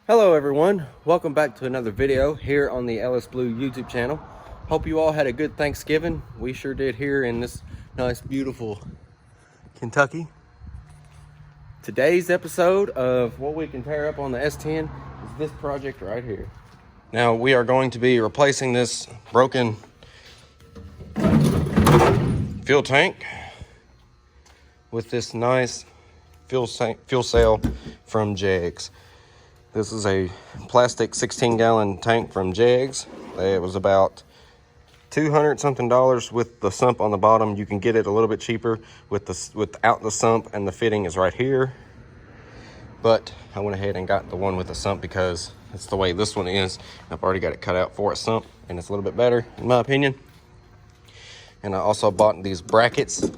Hello everyone, welcome back to another video here on the LS Blue YouTube channel. Hope you all had a good Thanksgiving. We sure did here in this nice beautiful Kentucky. Today's episode of what we can tear up on the S10 is this project right here. Now we are going to be replacing this broken fuel tank with this nice fuel cell from Jegs. This is a plastic 16-gallon tank from Jegs. It was about $200 something with the sump on the bottom. You can get it a little bit cheaper without the sump, and the fitting is right here. But I went ahead and got the one with the sump because it's the way this one is. I've already got it cut out for a sump, and it's a little bit better in my opinion. And I also bought these brackets,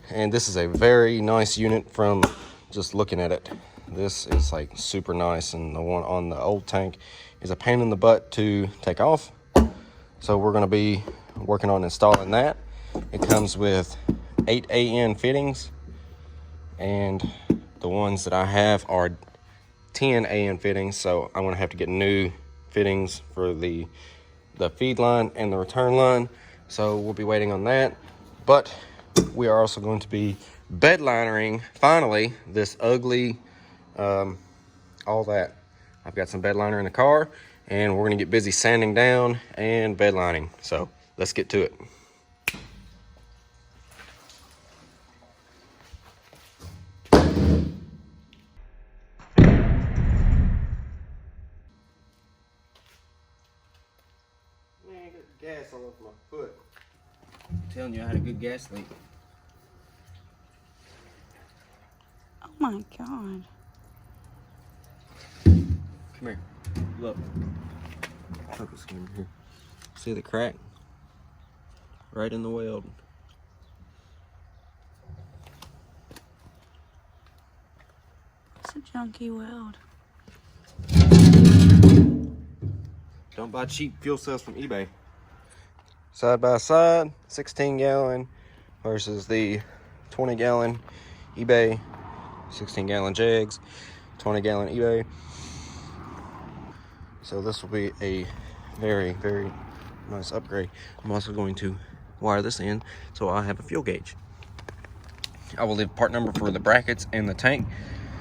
and this is a very nice unit from just looking at it. This is like super nice, and the one on the old tank is a pain in the butt to take off. So we're going to be working on installing that. It comes with 8 AN fittings, and the ones that I have are 10 AN fittings. So I'm going to have to get new fittings for the feed line and the return line. So we'll be waiting on that. But we are also going to be bed linering finally this ugly all that. I've got some bed liner in the car, and we're gonna get busy sanding down and bed lining. So let's get to it. Man, I got gas all over my foot. I'm telling you, I had a good gas leak. Oh my God. Come here. Look. Focus camera here. See the crack? Right in the weld. It's a junky weld. Don't buy cheap fuel cells from eBay. Side by side, 16-gallon versus the 20-gallon eBay, 16-gallon Jegs, 20-gallon eBay. So this will be a very, very nice upgrade. I'm also going to wire this in so I'll have a fuel gauge. I will leave part number for the brackets and the tank.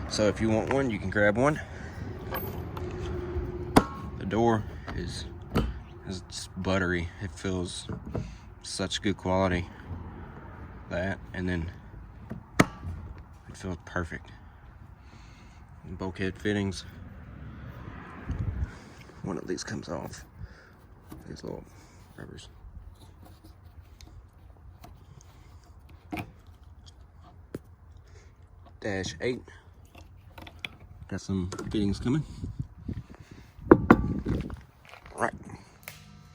So if you want one, you can grab one. The door is just buttery. It feels such good quality. That, and then it feels perfect. And bulkhead fittings. One of these comes off. These little rubbers. -8. Got some fittings coming.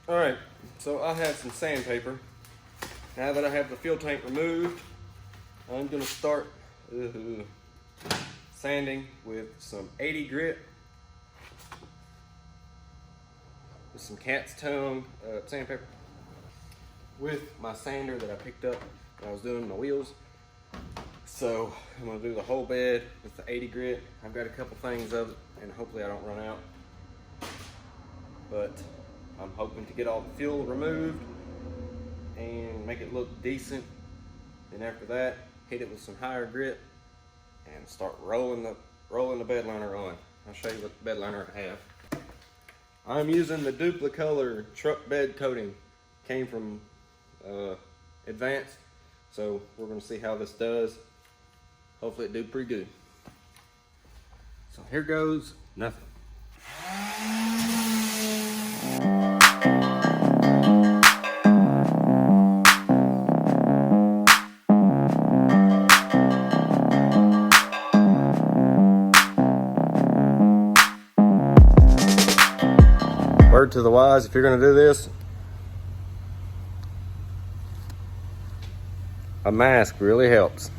Alright, so I have some sandpaper. Now that I have the fuel tank removed, I'm gonna start sanding with some 80 grit. With some cat's tongue sandpaper, with my sander that I picked up when I was doing my wheels. So I'm gonna do the whole bed with the 80 grit. I've got a couple things of it, and hopefully I don't run out. But I'm hoping to get all the fuel removed and make it look decent. And after that, hit it with some higher grit and start rolling the bed liner on. I'll show you what bed liner I have. I'm using the DupliColor Bed Coating. Came from Advance, so we're going to see how this does. Hopefully it do pretty good. So here goes nothing. Word to the wise, if you're going to do this, a mask really helps.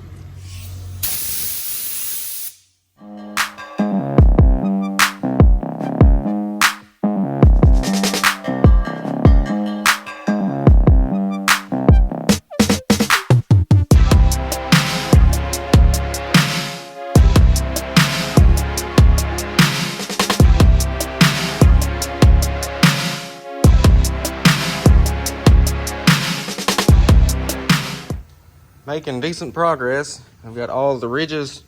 making decent progress. I've got all the ridges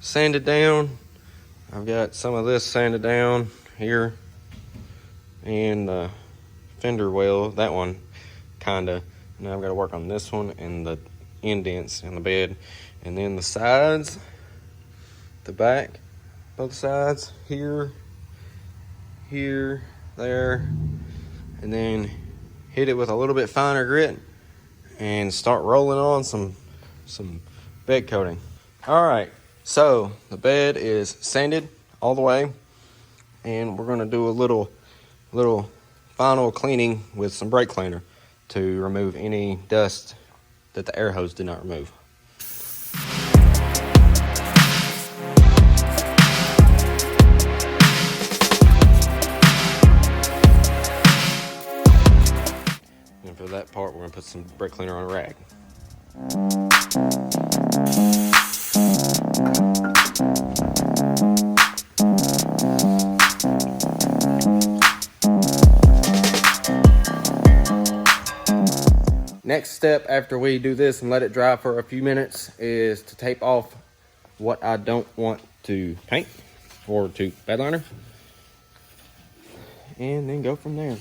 sanded down. I've got some of this sanded down here, and the fender well, that one kinda. Now I've got to work on this one and the indents in the bed, and then the sides, the back, both sides, here, there, and then hit it with a little bit finer grit and start rolling on some bed coating. All right, so the bed is sanded all the way, and we're gonna do a little final cleaning with some brake cleaner to remove any dust that the air hose did not remove. And for that part, we're gonna put some brake cleaner on a rag. Next step after we do this and let it dry for a few minutes is to tape off what I don't want to paint or to bed liner, and then go from there.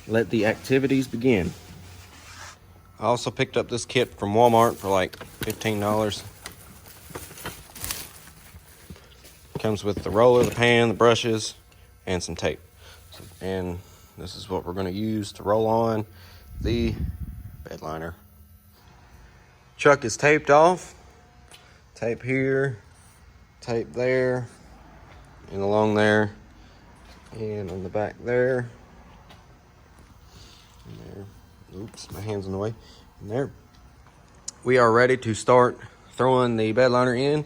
Let the activities begin. I also picked up this kit from Walmart for like $15. Comes with the roller, the pan, the brushes, and some tape. And this is what we're going to use to roll on the bed liner. Chuck is taped off. Tape here, tape there, and along there, and on the back there. And there. Oops, my hand's in the way. And there. We are ready to start throwing the bed liner in.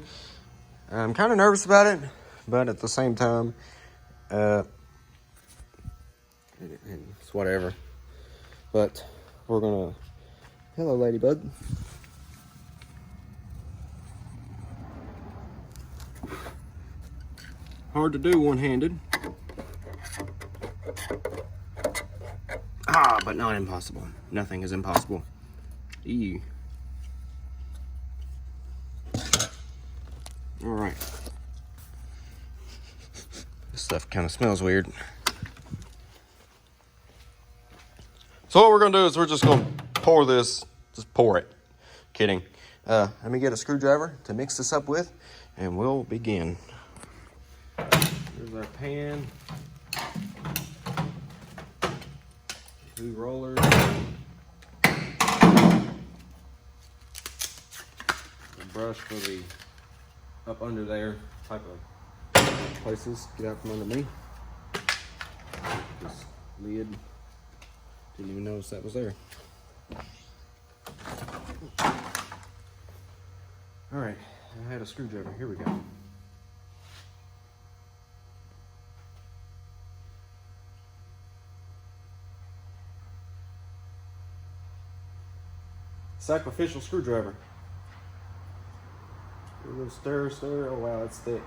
I'm kind of nervous about it, but at the same time, it's whatever. But we're gonna, hello ladybug. Hard to do one-handed. But not impossible. Nothing is impossible. Ew. All right. This stuff kind of smells weird. So what we're gonna do is we're just gonna pour this, just pour it. Kidding. Let me get a screwdriver to mix this up with, and we'll begin. Here's our pan. 2 rollers. A brush for the up under there type of places. Get out from under me. This lid. Didn't even notice that was there. All right, I had a screwdriver. Here we go. Sacrificial screwdriver. A little stir. Oh wow, that's thick.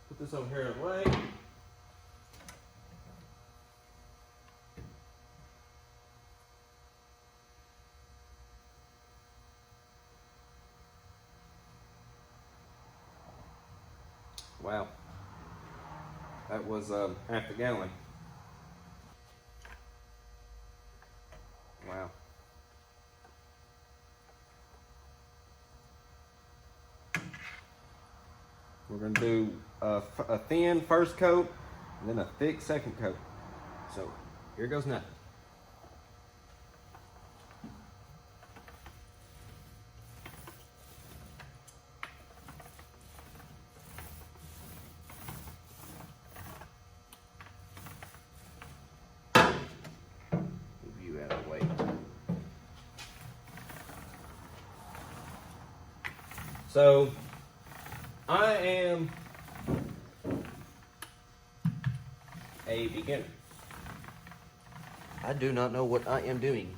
Put this over here out of the way. Wow, that was half a gallon. Wow. We're going to do a thin first coat and then a thick second coat. So here goes nothing. Move you out of the way. So I am a beginner. I do not know what I am doing.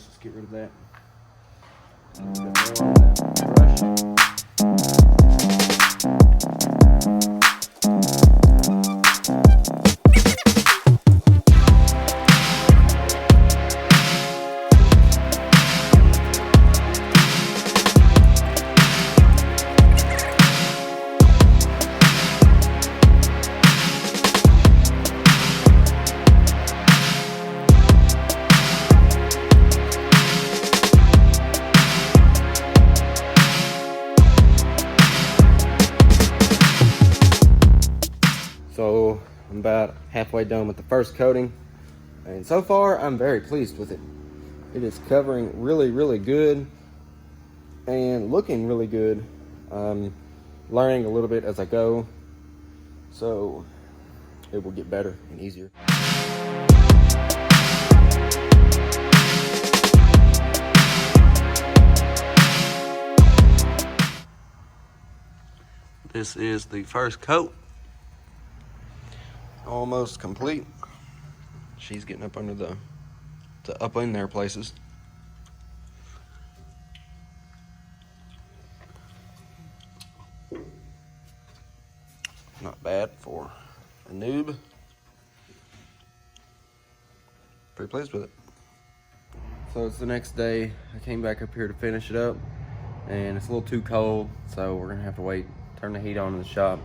Let's just get rid of that. A little bit more on that brush. So I'm about halfway done with the first coating, and so far I'm very pleased with it. It is covering really good and looking really good. I'm learning a little bit as I go, so it will get better and easier. This is the first coat. Almost complete. She's getting up under the up in there places. Not bad for a noob. Pretty pleased with it. So it's the next day. I came back up here to finish it up, and it's a little too cold, so we're gonna have to wait, turn the heat on in the shop,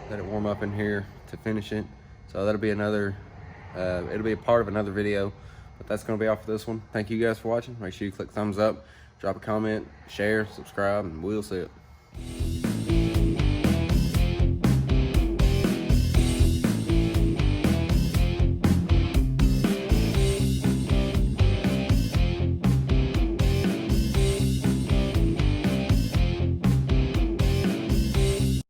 let it warm up in here to finish it. So that'll be another, it'll be a part of another video, but that's gonna be all for this one. Thank you guys for watching. Make sure you click thumbs up, drop a comment, share, subscribe, and we'll see it.